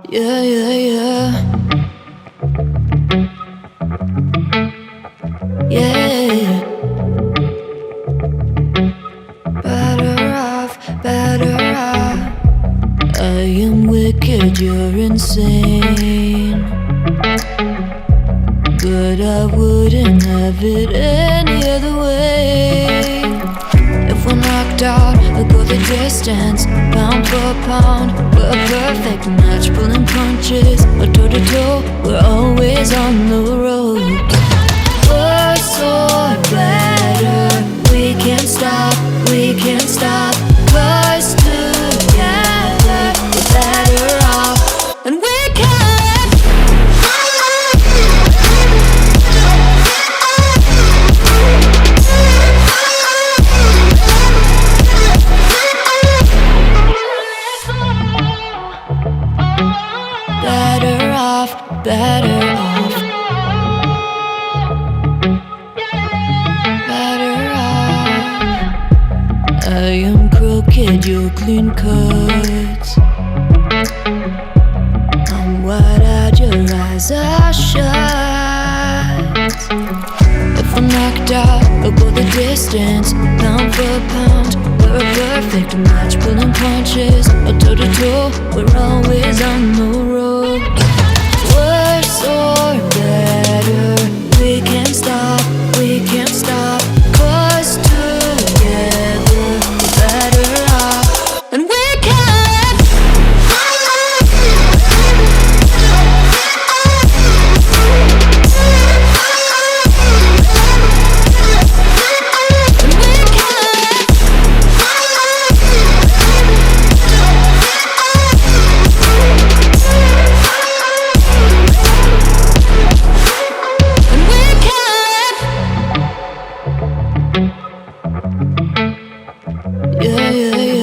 Yeah, yeah, yeah. Yeah. Better off, better off. I am wicked, you're insane. But I wouldn't have it any other way. If we're knocked out, we'll go the distance. Pound for pound, we're a perfect match. Pulling punches, we're toe to toe. We're always on the road. Worse or better, we can't stop, we can't stop. 'Cause together we're better off, and we can. Better off, better off. Better off. I am crooked, you're clean cuts. I'm wide-eyed, your eyes are shut. If I'm knocked out, we'll go the distance. Pound for pound, we're a perfect match. Pulling punches, or toe to toe. We're always on the road. Worse or better, we can't stop, we can't stop. 'Cause together we're better off, and we can. Yeah, yeah,